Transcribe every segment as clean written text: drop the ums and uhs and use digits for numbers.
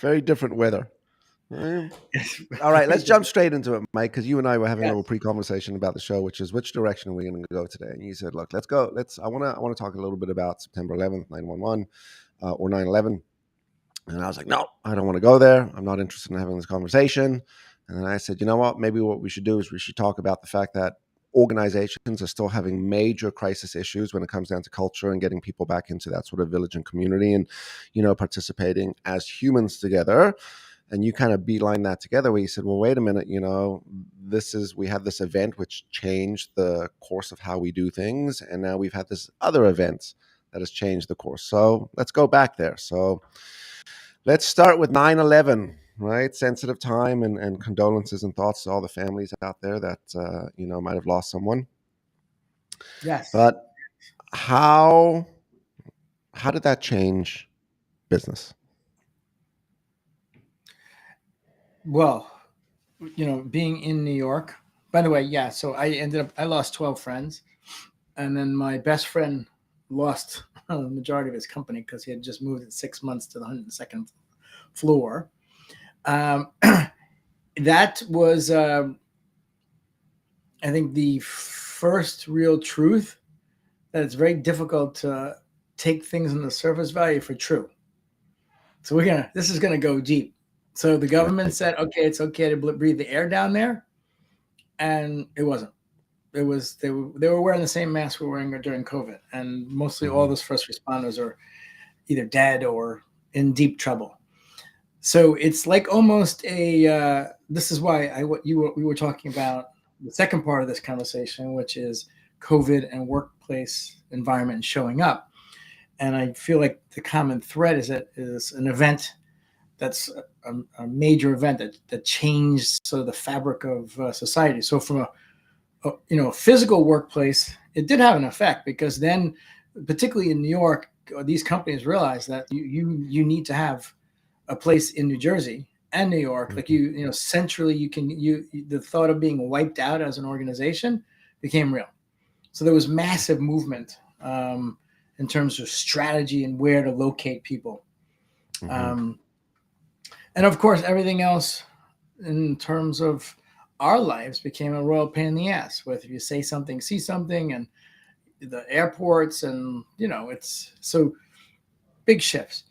Very different weather. Right? Yes, All right, very let's jump different. straight into it, Mike, because you and I were having a little Yes. pre-conversation about the show, which is which direction are we going to go today? And you said, "Look, let's go. Let's. I want to talk a little bit about September 11th, 9/11, or 9/11." And I was like, "No, I don't want to go there. I'm not interested in having this conversation." And then I said, "You know what? Maybe what we should do is we should talk about the fact that organizations are still having major crisis issues when it comes down to culture and getting people back into that sort of village and community, and participating as humans together." And you kind of beeline that together where you said, well, wait a minute, we had this event which changed the course of how we do things, and now we've had this other event that has changed the course. So let's go back there. So let's start with 9/11, right? Sensitive time, and condolences and thoughts to all the families out there that might have lost someone. Yes. But how did that change business? Well, being in New York, by the way, yeah. So I lost 12 friends. And then my best friend lost the majority of his company because he had just moved in 6 months to the 102nd floor. Um, that was, I think, the first real truth that it's very difficult to take things in the surface value for true. So this is gonna go deep. So the government said, okay, it's okay to breathe the air down there, and it wasn't. It was they were wearing the same mask we were wearing during COVID, and mostly all those first responders are either dead or in deep trouble. So it's like almost a. This is why we were talking about the second part of this conversation, which is COVID and workplace environment showing up. And I feel like the common thread is that is an event that's a major event that changed sort of the fabric of society. So from a physical workplace, it did have an effect because then, particularly in New York, these companies realized that you need to have a place in New Jersey and New York, like centrally the thought of being wiped out as an organization became real. So there was massive movement in terms of strategy and where to locate people. And of course, everything else in terms of our lives became a royal pain in the ass. Whether you say something, see something, and the airports, and it's so big shifts.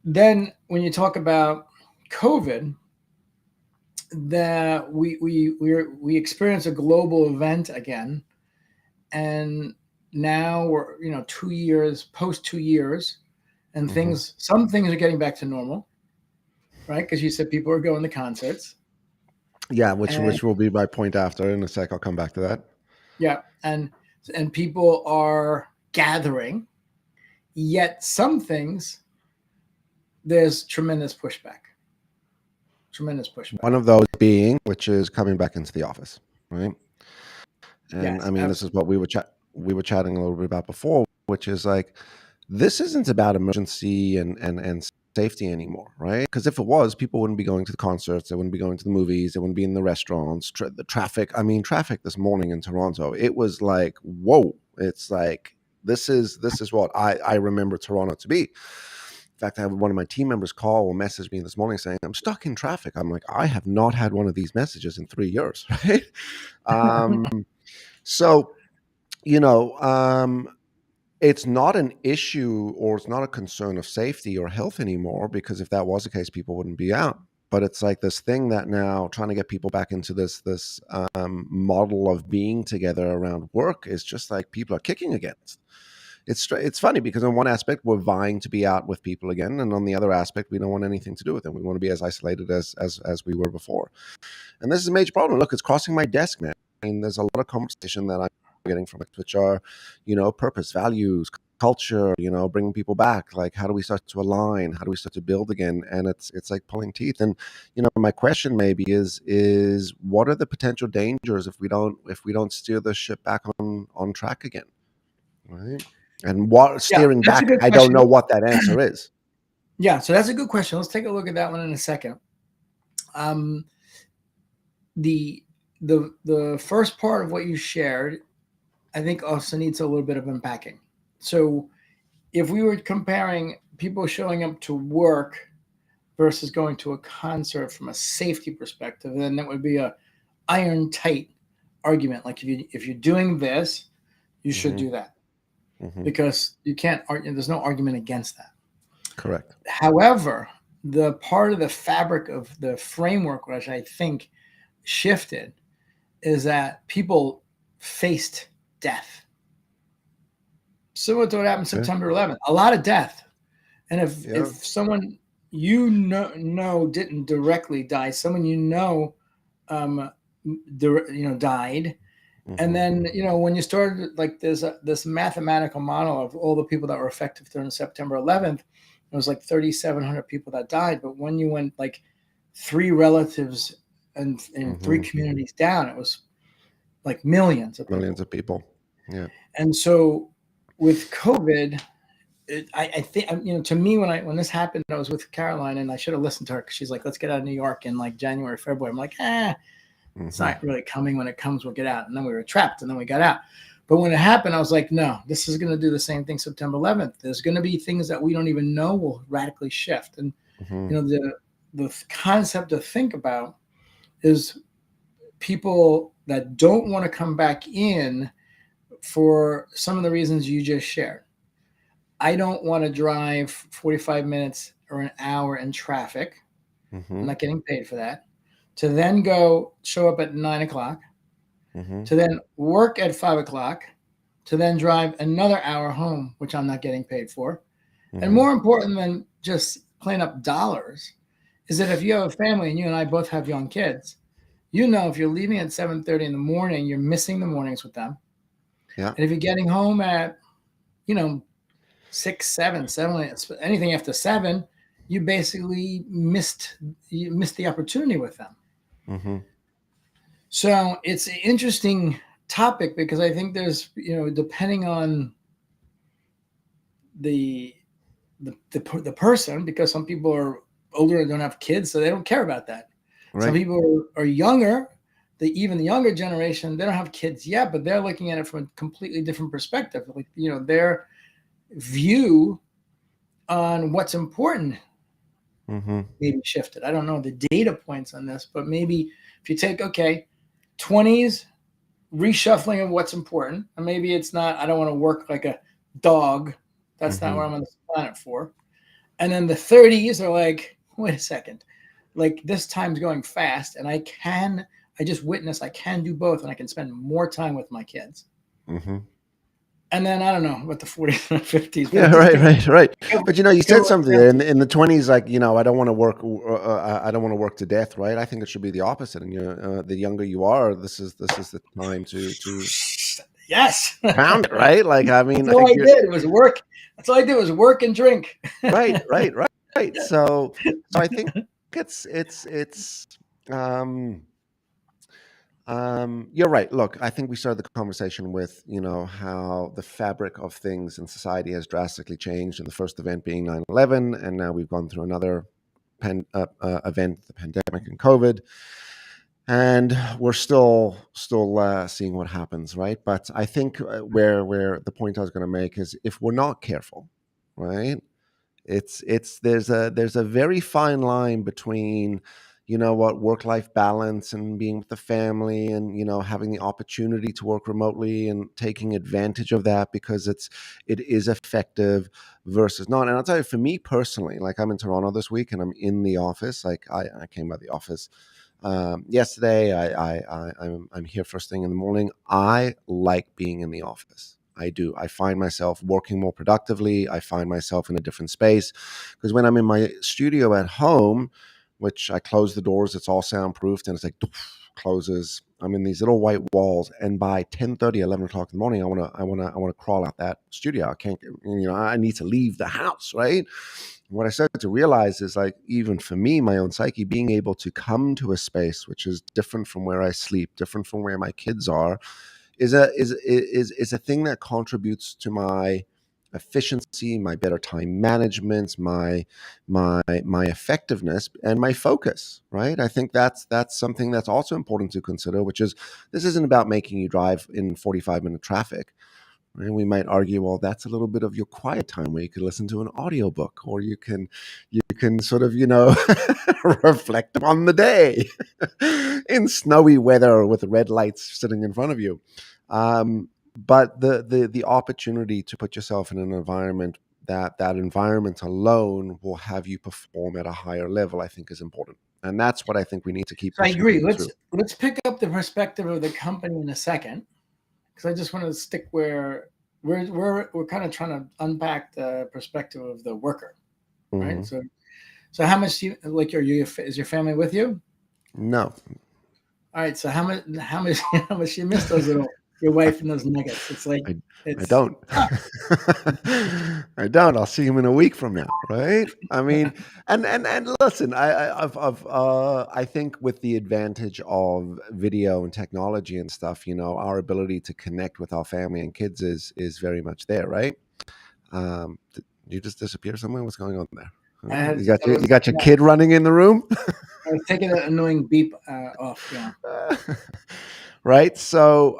Then when you talk about COVID, that we experience a global event again, and now we're 2 years post 2 years, and some things are getting back to normal, right? Because you said people are going to concerts. Yeah, which will be my point after in a sec. I'll come back to that. Yeah, and people are gathering, yet some things there's tremendous pushback. One of those being, which is coming back into the office, right? And yes, I mean, absolutely. This is what we were chatting a little bit about before, which is like, this isn't about emergency and safety anymore, right? Because if it was, people wouldn't be going to the concerts, they wouldn't be going to the movies, they wouldn't be in the restaurants. The traffic, traffic this morning in Toronto, it was like, whoa! It's like this is what I remember Toronto to be. In fact, I have one of my team members call or message me this morning saying, I'm stuck in traffic. I'm like, I have not had one of these messages in 3 years, right? So, it's not an issue or it's not a concern of safety or health anymore, because if that was the case, people wouldn't be out. But it's like this thing that now trying to get people back into this model of being together around work is just like people are kicking against. It's funny because on one aspect we're vying to be out with people again, and on the other aspect we don't want anything to do with them. We want to be as isolated as we were before, and this is a major problem. Look, it's crossing my desk, man. I mean, there's a lot of conversation that I'm getting from it, which are, purpose, values, culture, bringing people back. Like, how do we start to align? How do we start to build again? And it's like pulling teeth. And my question maybe is what are the potential dangers if we don't steer the ship back on track again, right? And what steering back, I don't know what that answer is. Yeah, so that's a good question. Let's take a look at that one in a second. The first part of what you shared, I think, also needs a little bit of unpacking. So if we were comparing people showing up to work versus going to a concert from a safety perspective, then that would be a iron tight argument. Like if you're doing this, you should Mm-hmm. do that Mm-hmm. because you can't argue. There's no argument against that. Correct. However, the part of the fabric of the framework, which I think shifted, is that people faced death. Similar to what happened Okay. September 11th, a lot of death. And if Yeah. someone you know didn't directly die, someone um, died, and Mm-hmm. then when you started like this mathematical model of all the people that were affected during September 11th, it was like 3,700 people that died. But when you went like three relatives and three Mm-hmm. communities down, it was like millions of Millions people. of people. Yeah. And so with COVID, I think to me when this happened, I was with Caroline and I should have listened to her because she's like, let's get out of New York in like January, February. I'm like, it's Mm-hmm. not really coming. When it comes, we'll get out. And then we were trapped and then we got out. But when it happened, I was like, no, this is going to do the same thing September 11th. There's going to be things that we don't even know will radically shift. And Mm-hmm. the concept to think about is people that don't want to come back in for some of the reasons you just shared. I don't want to drive 45 minutes or an hour in traffic. I'm Mm-hmm. not getting paid for that. To then go show up at 9 o'clock, Mm-hmm. to then work at 5 o'clock, to then drive another hour home, which I'm not getting paid for. And Mm-hmm. more important than just playing up dollars is that if you have a family and you and I both have young kids, if you're leaving at 7:30 in the morning, you're missing the mornings with them. Yeah. And if you're getting home at, you know, 6, 7, 7, anything after 7, you basically missed the opportunity with them. Mm-hmm. So it's an interesting topic because I think there's, depending on the the person, because some people are older and don't have kids, so they don't care about that. Some Right. people are younger. Even the younger generation, they don't have kids yet, but they're looking at it from a completely different perspective. Like their view on what's important Mm-hmm. maybe shifted. I don't know the data points on this, but maybe if you take 20s reshuffling of what's important, and maybe it's not. I don't want to work like a dog. That's not Mm-hmm. what I'm on this planet for. And then the 30s are like, wait a second, like this time's going fast, and I just witnessed I can do both, and I can spend more time with my kids. Mm-hmm. And then I don't know what the 40s and 50s, but Yeah, it just right, feels right, right. like But you said feel something like there in the 20s, like I don't want to work. I don't want to work to death, right? I think it should be the opposite. And the younger you are, this is the time to yes. pound it, right? Like I That's mean, all like I you're did. It was work. That's all I did was work and drink. right, right, right, right. So I think it's um you're right. Look, I think we started the conversation with, how the fabric of things in society has drastically changed, and the first event being 9/11, and now we've gone through another event, the pandemic and COVID, and we're still seeing what happens, right? But I think where the point I was going to make is if we're not careful, right? It's there's a very fine line between, what, work life balance and being with the family, and having the opportunity to work remotely and taking advantage of that because it is effective versus not. And I'll tell you, for me personally, like I'm in Toronto this week and I'm in the office. Like I came by the office yesterday. I'm here first thing in the morning. I like being in the office. I do. I find myself working more productively. I find myself in a different space because when I'm in my studio at home, which I close the doors, it's all soundproofed and it's like closes. I'm in these little white walls, and by 10:30, 11 o'clock in the morning, I want to crawl out that studio. I can't. I need to leave the house, right? What I started to realize is, like, even for me, my own psyche, being able to come to a space which is different from where I sleep, different from where my kids are, is a thing that contributes to my efficiency, my better time management, my effectiveness, and my focus. Right? I think that's something that's also important to consider. Which is, this isn't about making you drive in 45-minute traffic. And we might argue, well, that's a little bit of your quiet time where you could listen to an audiobook, or you can sort of, reflect on the day in snowy weather with red lights sitting in front of you. But the opportunity to put yourself in an environment that environment alone will have you perform at a higher level, I think is important. And that's what I think we need to keep So I pushing agree. people Let's through. let's pick up the perspective of the company in a second, because I just want to stick where we're kind of trying to unpack the perspective of the worker, right? Hmm. So how much do you like? Is your family with you? No, All right. So how much how much you miss those little your wife and those nuggets? It's like I I it's don't. I don't. I'll see him in a week from now, right? I mean, and listen, I think with the advantage of video and technology and stuff, our ability to connect with our family and kids is very much there, right? Did you just disappear somewhere? What's going on there? I Huh? had You got I your was you got your yeah, kid running in the room. I was taking that annoying beep off. Yeah. Right. So,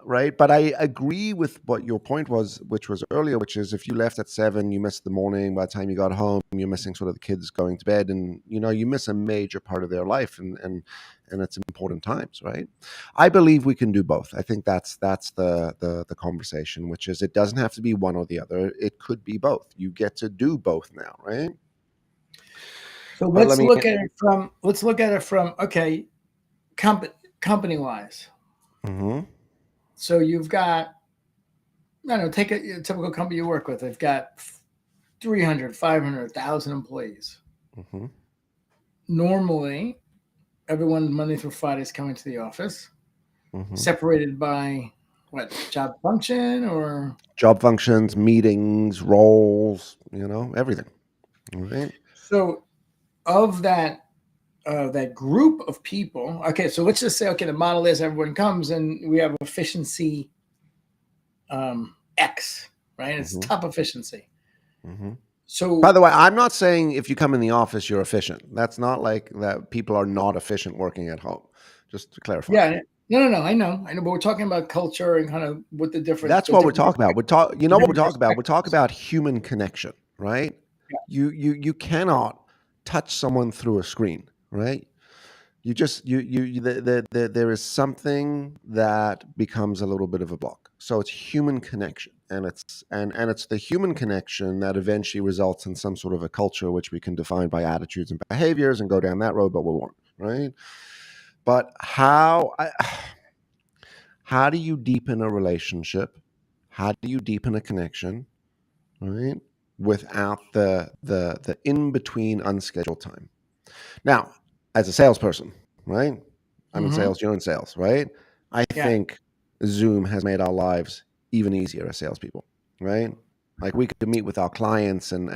right. But I agree with what your point was, which was earlier, which is if you left at 7, you missed the morning. By the time you got home, you're missing sort of the kids going to bed, and you miss a major part of their life, and it's important times, right? I believe we can do both. I think that's the conversation, which is it doesn't have to be one or the other. It could be both. You get to do both now, right? So But let me. let's look at it from okay, company wise. Hmm. So you've got I don't know, take a typical company you work with. They've got 300, 500,000 employees. Hmm. Normally, everyone Monday through Friday is coming to the office, Hmm. separated by what job function or Job functions, meetings, roles, everything. Right? so of that group of people. Okay, so let's just say okay, the model is everyone comes and we have efficiency X, right? It's Hmm. top efficiency. Hmm. By So the way, I'm not saying if you come in the office, you're efficient. That's not like that. People are not efficient working at home. Just to clarify. yeah, no, I know, but we're talking about culture and kind of what the different That's the what we're different talking about. You the know what we're different talking about? We're talking perspectives. about human connection, right? Yeah. You cannot touch someone through a screen, right? You just there is something that becomes a little bit of a block. So it's human connection, and it's the human connection that eventually results in some sort of a culture which we can define by attitudes and behaviors and go down that road, but we won't, right? But how do you deepen a relationship? How do you deepen a connection, right? Without the in between unscheduled time. Now, as a salesperson, right? I'm in Mm-hmm. sales, you're in sales, right? I Yeah. think Zoom has made our lives even easier as salespeople, right? Like we could meet with our clients and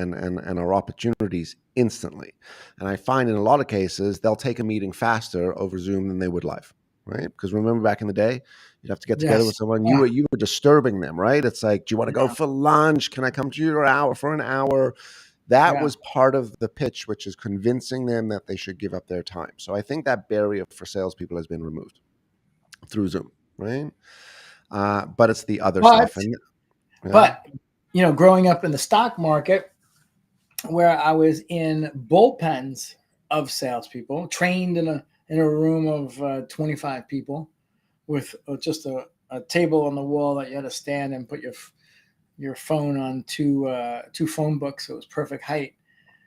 our opportunities instantly. And I find in a lot of cases, they'll take a meeting faster over Zoom than they would live, right? Because remember back in the day, you'd have to get together Yes. with someone. You Yeah. were you were disturbing them, right? It's like, do you want to go Yeah. for lunch? Can I come to your hour for an hour? That Yeah. was part of the pitch, which is convincing them that they should give up their time. So I think that barrier for salespeople has been removed through Zoom, right? But it's the other But stuff, and yeah. but growing up in the stock market, where I was in bullpens of salespeople, trained in a room of 25 people with just a table on the wall that you had to stand and put your phone on two phone books. So it was perfect height,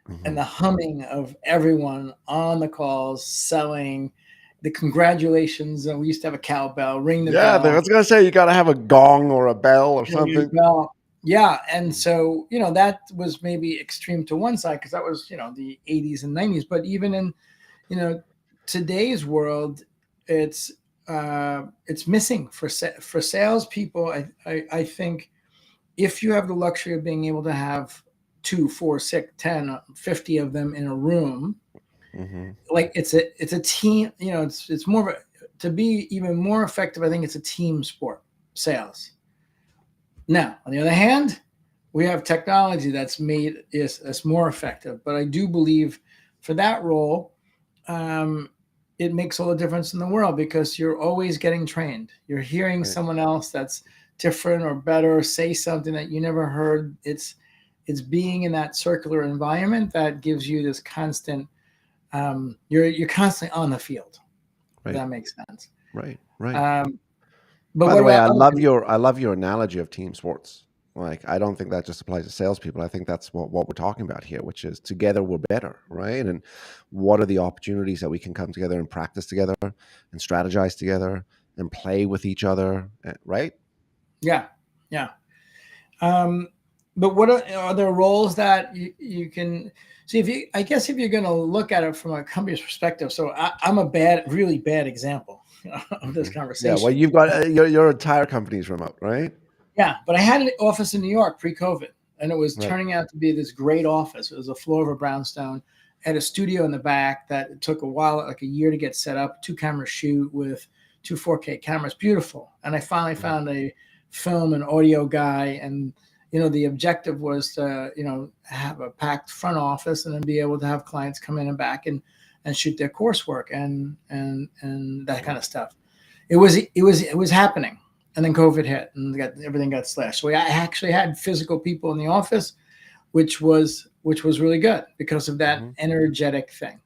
and Hmm. the humming of everyone on the calls selling. The congratulations, and we used to have a cowbell, ring the Yeah, I bell, was gonna say you got to have a gong or a bell or ring the something. bell. Yeah, and so that was maybe extreme to one side because that was the 80s and 90s. But even in you know today's world, it's missing for salespeople. I think if you have the luxury of being able to have 2, 4, 6, 10, 50 of them in a room, Hmm. like it's a team. It's more of a, to be even more effective. I think it's a team sport, sales. Now, on the other hand, we have technology that's made us more effective. But I do believe for that role, um, it makes all the difference in the world because you're always getting trained. You're hearing Right. someone else that's different or better, say something that you never heard. It's being in that circular environment that gives you this constant. You're constantly on the field. If Right. that makes sense. Right. Right. But By what the way, about other things? I love your analogy of team sports. Like, I don't think that just applies to salespeople. I think that's what we're talking about here, which is together we're better, right? And what are the opportunities that we can come together and practice together and strategize together and play with each other, right? Yeah, yeah. Um, but what are there roles that you can see if you? I guess if you're going to look at it from a company's perspective, so I'm a really bad example of this Yeah. Well, conversation. you've got your entire company's remote, right? Yeah, but I had an office in New York pre-COVID, and it was Right. turning out to be this great office. It was a floor of a brownstone, had a studio in the back that it took a while, like a year to get set up. 2 camera shoot with 2 4K cameras, beautiful. And I finally found a film and audio guy, and the objective was to have a packed front office and then be able to have clients come in and back and shoot their coursework and that kind of stuff. It was happening, and then COVID hit, and everything got slashed. So I actually had physical people in the office, which was really good because of that energetic thing.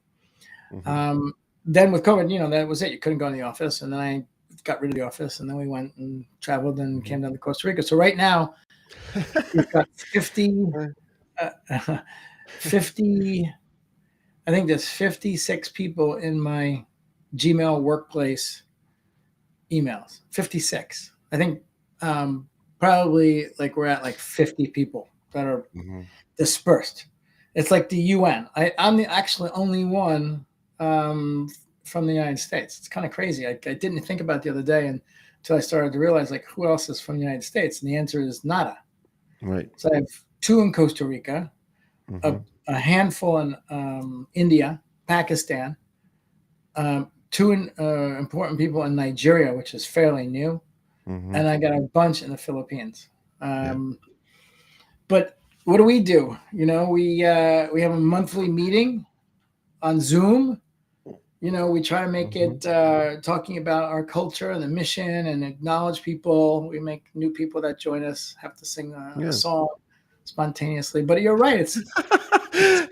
Then with COVID, that was it. You couldn't go in the office, and then I got rid of the office, and then we went and traveled and came down to Costa Rica. So right now we've got 50, 50. I think there's 56 people in my Gmail workplace emails. 56. I think probably like we're at like 50 people that are dispersed. It's like the UN. I'm the actually only one from the United States. It's kind of crazy. I didn't think about it the other day until I started to realize, like, who else is from the United States? And the answer is nada. Right. So I have 2 in Costa Rica, a handful in India, Pakistan, 2 important people in Nigeria, which is fairly new, and I got a bunch in the Philippines. But what do? We have a monthly meeting on Zoom. We try to make it talking about our culture and the mission and acknowledge people. We make new people that join us have to sing a song spontaneously. But you're right. It's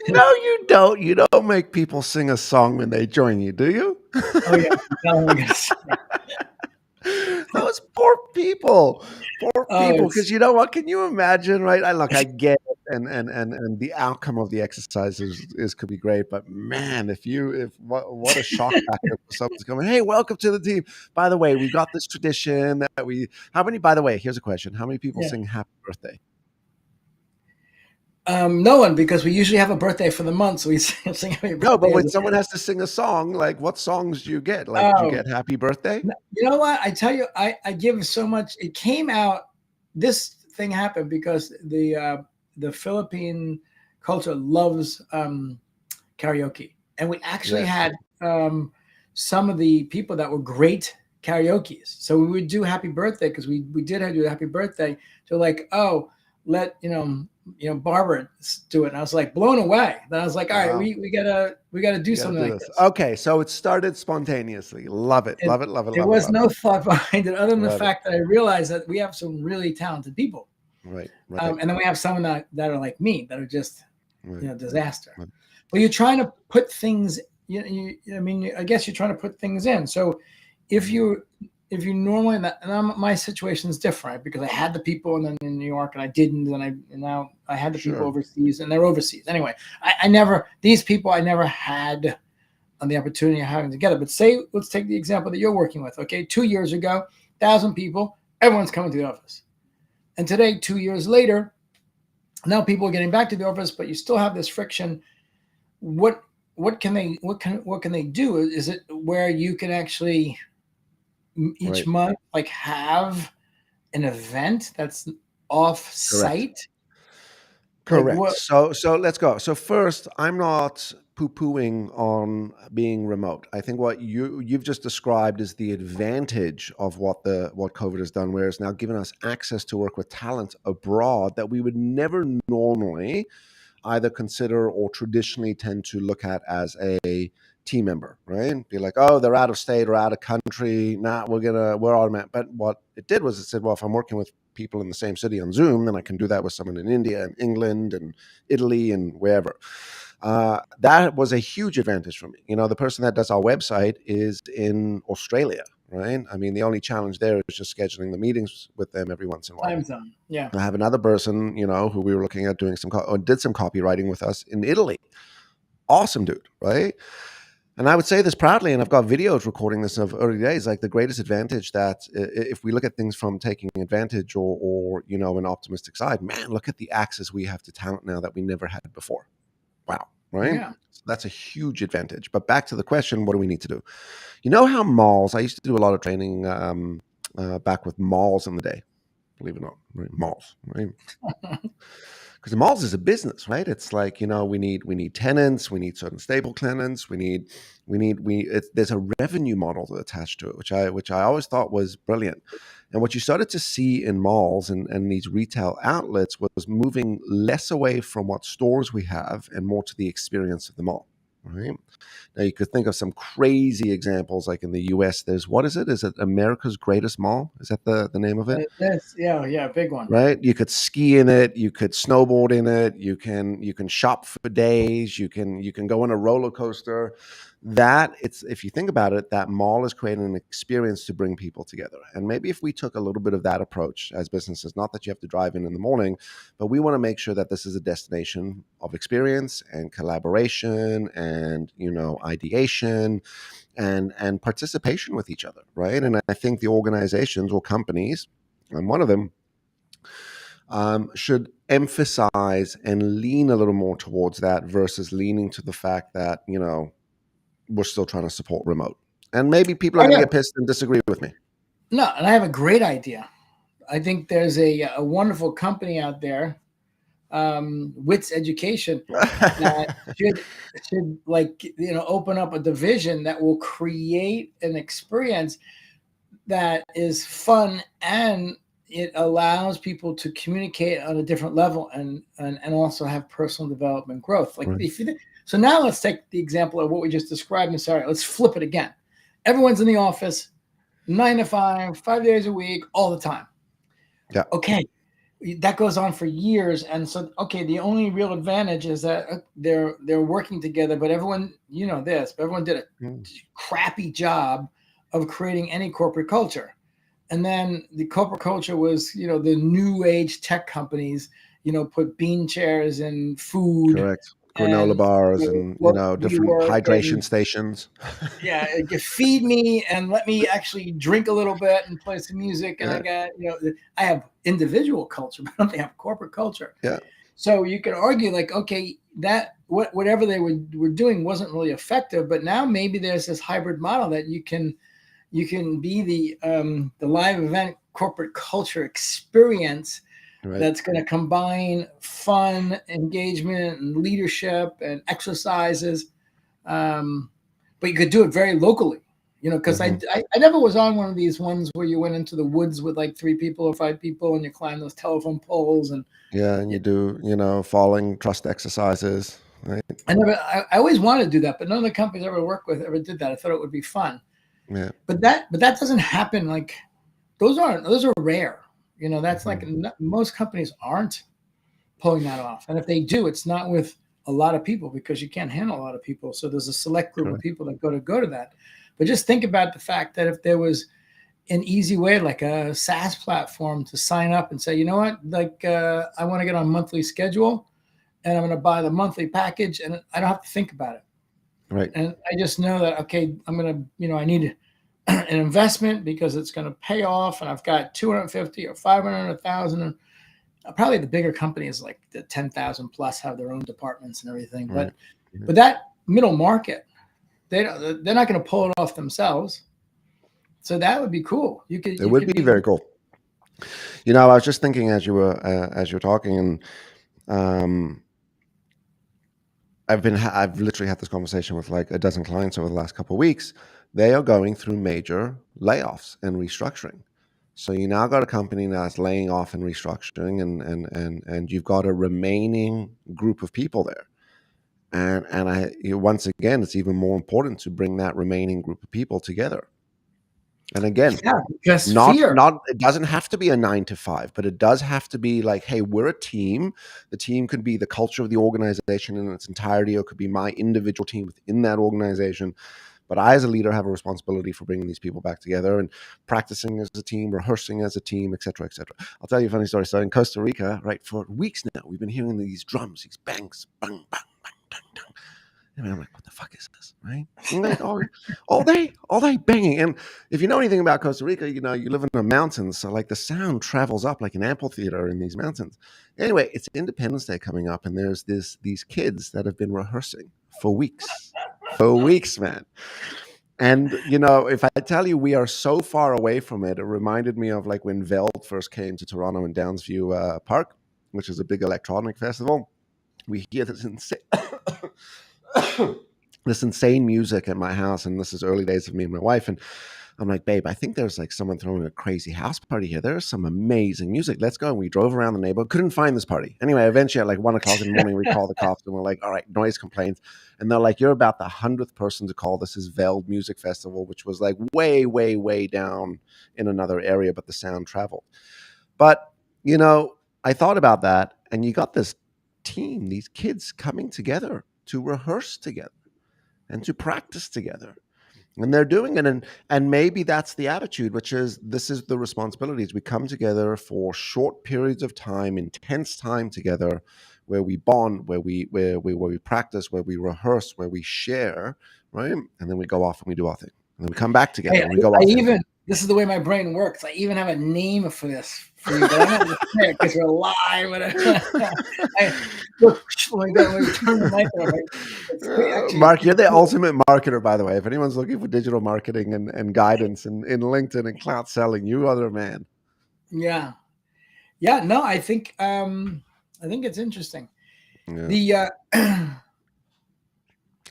No, you don't. You don't make people sing a song when they join you, do you? oh yeah, no, I'm gonna sing. Those poor people, Oh, because you know what? Can you imagine, right? I get it, and the outcome of the exercise is could be great, but man, if what a shock factor for someone's coming. Hey, welcome to the team. By the way, we've got this tradition that we. How many? By the way, here's a question: how many people yeah. sing "Happy Birthday"? No one, because we usually have a birthday for the month, so we sing happy birthday. No, but when someone has to sing a song, like what songs do you get? Like, do you get "Happy Birthday"? You know what? I tell you, I give so much. It came out. This thing happened because the Philippine culture loves karaoke, and we actually had some of the people that were great karaoke's. So we would do "Happy Birthday" because we did have to do "Happy Birthday." So like, oh, let Barbara do it. And I was like blown away. Then I was like, all right, we gotta do something like this. Okay, so it started spontaneously. Love it. Love it. Love it. There love it. was no thought behind it other than the Love fact that I realized that we have some really talented people. Right. And then we have some that are like me, that are just disaster. Right. Well, you're trying to put things. I guess you're trying to put things in. So if you normally, my situation is different because I had the people and then in New York and I didn't, and now I had the people overseas and they're overseas. Anyway, these people I never had on the opportunity of having together. But let's take the example that you're working with. Okay, 2 years ago, 1,000 people, everyone's coming to the office, and today, 2 years later, now people are getting back to the office, but you still have this friction. What can they do? Is it where you can actually each month like have an event that's off site? Correct. Like so let's go. So first, I'm not poo-pooing on being remote. I think what you've just described is the advantage of what COVID has done, where it's now given us access to work with talent abroad that we would never normally either consider or traditionally tend to look at as a team member, right? Be like, oh, they're out of state or out of country. Nah, we're automatic. But what it did was it said, well, if I'm working with people in the same city on Zoom, then I can do that with someone in India and England and Italy and wherever. That was a huge advantage for me. The person that does our website is in Australia, right? I mean, the only challenge there is just scheduling the meetings with them every once in a while. Time zone. Yeah. I have another person, who we were looking at doing did some copywriting with us in Italy. Awesome dude, right? And I would say this proudly, and I've got videos recording this of early days, like the greatest advantage that if we look at things from taking advantage or an optimistic side, man, look at the access we have to talent now that we never had before. Wow, right? Yeah. So that's a huge advantage. But back to the question, what do we need to do? You know how malls, I used to do a lot of training back with malls in the day, believe it or not, right? Malls, right? Because the malls is a business, right? It's like, we need tenants, we need certain stable tenants, there's a revenue model attached to it, which I always thought was brilliant. And what you started to see in malls and these retail outlets was moving less away from what stores we have and more to the experience of the mall, right? Now you could think of some crazy examples, like in the US, there's, what is it? Is it America's Greatest Mall? Is that the name of it? Yeah, big one. Right? You could ski in it, you could snowboard in it, you can shop for days, you can go on a roller coaster. If you think about it, that mall is creating an experience to bring people together. And maybe if we took a little bit of that approach as businesses, not that you have to drive in the morning, but we want to make sure that this is a destination of experience and collaboration and ideation and participation with each other, right? And I think the organizations or companies, and one of them, should emphasize and lean a little more towards that versus leaning to the fact that we're still trying to support remote. And maybe people are going to get pissed and disagree with me. No, and I have a great idea. I think there's a wonderful company out there, Witz Education, that should open up a division that will create an experience that is fun, and it allows people to communicate on a different level and also have personal development growth. Like, right. So now let's take the example of what we just described and say, let's flip it again. Everyone's in the office, 9 to 5, 5 days a week, all the time. Yeah. Okay. That goes on for years. And so, the only real advantage is that they're working together, but everyone, but everyone did a crappy job of creating any corporate culture. And then the corporate culture was, the new age tech companies, put bean chairs and food. Correct. Granola bars and, different hydration stations. Yeah. Feed me and let me actually drink a little bit and play some music. And I got, I have individual culture, but I don't have corporate culture. Yeah. So you could argue that whatever they were doing wasn't really effective, but now maybe there's this hybrid model that you can be the live event corporate culture experience. Right. That's going to combine fun, engagement, and leadership and exercises. But you could do it very locally, because I never was on one of these ones where you went into the woods with like 3 people or 5 people and you climb those telephone poles and you do, falling trust exercises. Right. I always wanted to do that, but none of the companies I ever worked with ever did that. I thought it would be fun. Yeah. But that doesn't happen. Like those are rare. That's like most companies aren't pulling that off. And if they do, it's not with a lot of people because you can't handle a lot of people. So there's a select group of people that go to that. But just think about the fact that if there was an easy way, like a SaaS platform, to sign up and say, you know what, I want to get on a monthly schedule and I'm going to buy the monthly package and I don't have to think about it. Right. And I just know that, okay, I'm going to, I need an investment because it's going to pay off, and I've got 250 or 500, 1,000. Probably the bigger companies like the 10,000 plus have their own departments and everything. Right. But that middle market, they're not going to pull it off themselves. So that would be cool. It would be very cool. I was just thinking as you were talking, and I've literally had this conversation with like a dozen clients over the last couple of weeks. They are going through major layoffs and restructuring. So you now got a company that's laying off and restructuring, and you've got a remaining group of people there. And once again, it's even more important to bring that remaining group of people together. And again, Yeah, because not fear. not it doesn't have to be a 9 to 5, but it does have to be like, hey, we're a team. The team could be the culture of the organization in its entirety, or it could be my individual team within that organization. But I, as a leader, have a responsibility for bringing these people back together and practicing as a team, rehearsing as a team, et cetera, et cetera. I'll tell you a funny story. So in Costa Rica, right, for weeks now, we've been hearing these drums, these bangs, bang, bang, bang, bang, bang. And I'm like, what the fuck is this, right? And like all day banging. And if you know anything about Costa Rica, you know you live in the mountains, so like the sound travels up like an amphitheater in these mountains. Anyway, it's Independence Day coming up, and there's these kids that have been rehearsing for weeks, man. And you know, if I tell you we are so far away from it, it reminded me of like when Veld first came to Toronto in Downsview Park, which is a big electronic festival. We hear this insane this insane music at my house, and this is early days of me and my wife, and I'm like, babe, I think there's like someone throwing a crazy house party here. There's some amazing music. Let's go. And we drove around the neighborhood, couldn't find this party. Anyway, eventually at like 1 o'clock in the morning, we call the cops and we're like, all right, noise complaints. And they're like, you're about the 100th person to call. This is Veld Music Festival, which was like way, way, way down in another area, but the sound traveled. But, you know, I thought about that, and you got this team, these kids coming together to rehearse together and to practice together, and they're doing it. And maybe that's the attitude, which is this is the responsibilities. We come together for short periods of time, intense time together, where we bond, where we practice, where we rehearse, where we share, right? And then we go off and we do our thing, and then we come back together and we go I off. even this is the way my brain works. I even have a name for this for you, but I'm not going to say it because we're live. When we turn the mic off, Mark, you're the ultimate marketer, by the way. If anyone's looking for digital marketing and guidance in LinkedIn and cloud selling, you are the man. Yeah. No, I think it's interesting. Yeah. The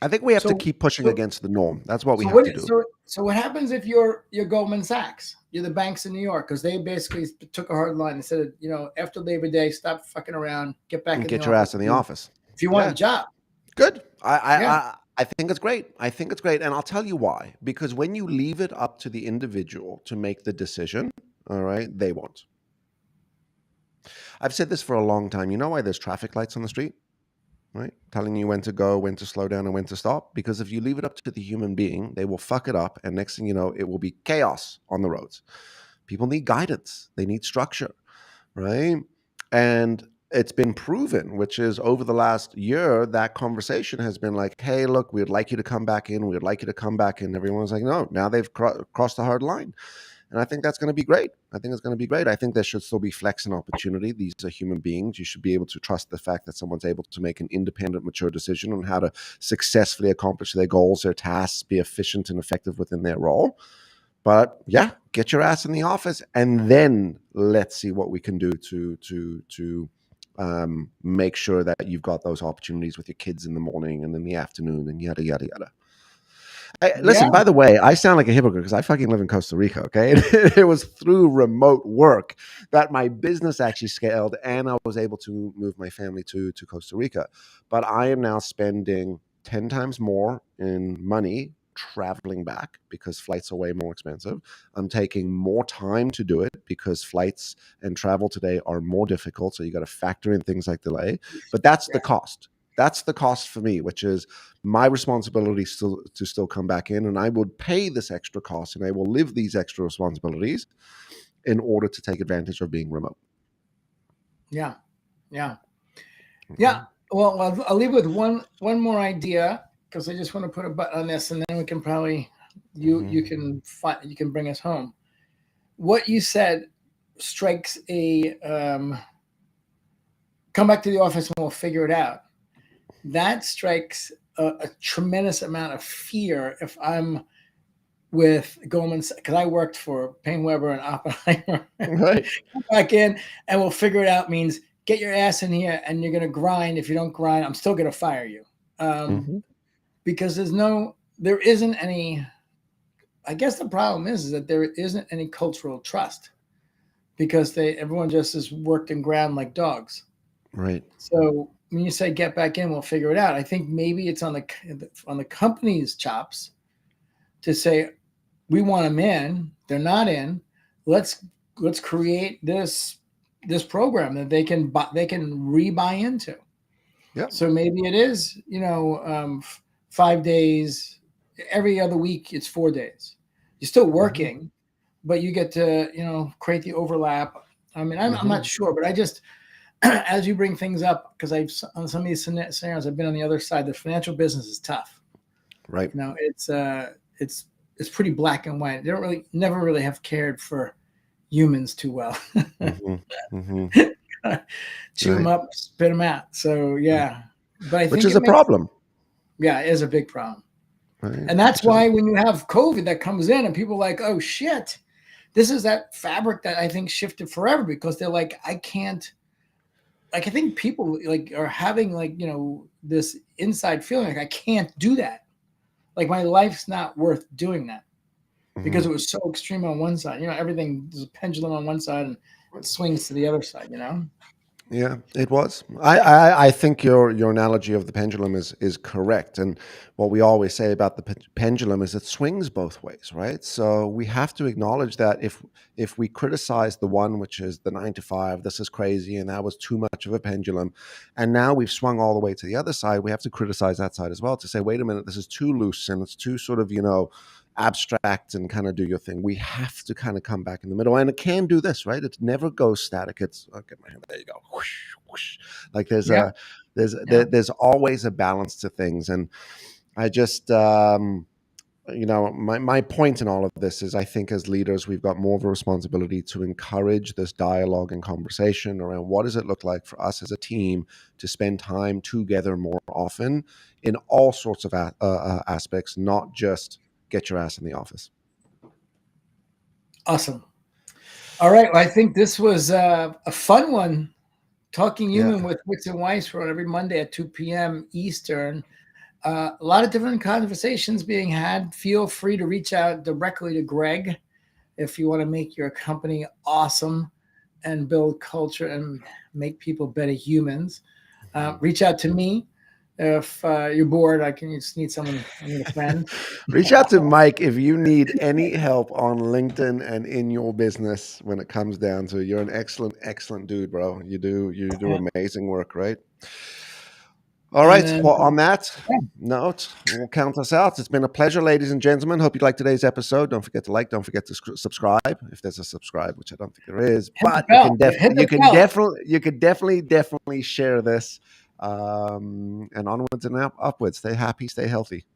I think we have to keep pushing against the norm. That's what we have to do. So what happens if you're Goldman Sachs? You're the banks in New York, because they basically took a hard line and said, after Labor Day, stop fucking around, get back and in get the your office ass in the office if you want a job. Good. I think it's great. I think it's great, and I'll tell you why. Because when you leave it up to the individual to make the decision, all right, they won't. I've said this for a long time. You know why there's traffic lights on the street? Right? Telling you when to go, when to slow down, and when to stop. Because if you leave it up to the human being, they will fuck it up. And next thing you know, it will be chaos on the roads. People need guidance. They need structure, right? And it's been proven, which is over the last year, that conversation has been like, hey, look, we'd like you to come back in. We'd like you to come back in. Everyone's like, no, now they've crossed the hard line. And I think that's going to be great. I think it's going to be great. I think there should still be flex and opportunity. These are human beings. You should be able to trust the fact that someone's able to make an independent, mature decision on how to successfully accomplish their goals, their tasks, be efficient and effective within their role. But yeah, get your ass in the office, and then let's see what we can do to make sure that you've got those opportunities with your kids in the morning and in the afternoon and yada, yada, yada. Listen, by the way, I sound like a hypocrite because I fucking live in Costa Rica, okay? It was through remote work that my business actually scaled, and I was able to move my family to Costa Rica. But I am now spending 10 times more in money traveling back because flights are way more expensive. I'm taking more time to do it because flights and travel today are more difficult. So you got to factor in things like delay. But that's the cost. That's the cost for me, which is my responsibility to still come back in, and I would pay this extra cost and I will live these extra responsibilities in order to take advantage of being remote. Yeah. Well, I'll leave with one more idea, because I just want to put a button on this, and then we can probably you can bring us home. What you said strikes a come back to the office and we'll figure it out. That strikes a tremendous amount of fear if I'm with Goldman, because I worked for Payne Weber and Oppenheimer. Right. Come back in and we'll figure it out means get your ass in here and you're going to grind. If you don't grind, I'm still going to fire you. Because there isn't any, I guess the problem is that there isn't any cultural trust, because everyone just is worked and ground like dogs. Right. So when you say get back in, we'll figure it out. I think maybe it's on the company's chops to say we want them in. They're not in. Let's create this program that they can rebuy into. Yeah. So maybe it is 5 days every other week. It's 4 days. You're still working, but you get to create the overlap. I mean, I'm not sure, but I just as you bring things up, because I've on some of these scenarios, I've been on the other side. The financial business is tough. Right. It's pretty black and white. They don't never really have cared for humans too well. Chew them up, spit them out. So yeah, but I Which think is a problem. Yeah, it is a big problem. Right. And that's why when you have COVID that comes in and people are like, oh shit, this is that fabric that I think shifted forever, because they're like, I can't, like, I think people like are having like, this inside feeling like I can't do that. Like my life's not worth doing that because it was so extreme on one side. Everything, there's a pendulum on one side and it swings to the other side, Yeah, it was. I think your analogy of the pendulum is correct. And what we always say about the pendulum is it swings both ways, right? So we have to acknowledge that if we criticize the one, which is the 9 to 5, this is crazy and that was too much of a pendulum, and now we've swung all the way to the other side, we have to criticize that side as well, to say, wait a minute, this is too loose and it's too sort of, abstract and kind of do your thing. We have to kind of come back in the middle, and it can do this, right? It never goes static. It's okay, my hand. There you go. Whoosh, whoosh. Like there's always a balance to things, and I just my point in all of this is, I think as leaders, we've got more of a responsibility to encourage this dialogue and conversation around what does it look like for us as a team to spend time together more often in all sorts of aspects, not just get your ass in the office. Awesome. All right. Well, I think this was a fun one. Talking Human with Witz and Weiss. We're on every Monday at 2 p.m. Eastern. A lot of different conversations being had. Feel free to reach out directly to Greg if you want to make your company awesome and build culture and make people better humans. Reach out to me. If you're bored, you just need someone, I need a friend. Reach out to Mike if you need any help on LinkedIn and in your business when it comes down to it. You're an excellent dude, bro. You do amazing work, right? All right. Well, on that note, we'll count us out. It's been a pleasure, ladies and gentlemen. Hope you liked today's episode. Don't forget to like. Don't forget to subscribe if there's a subscribe, which I don't think there is. But you can definitely share this. And onwards and upwards. Stay happy. Stay healthy.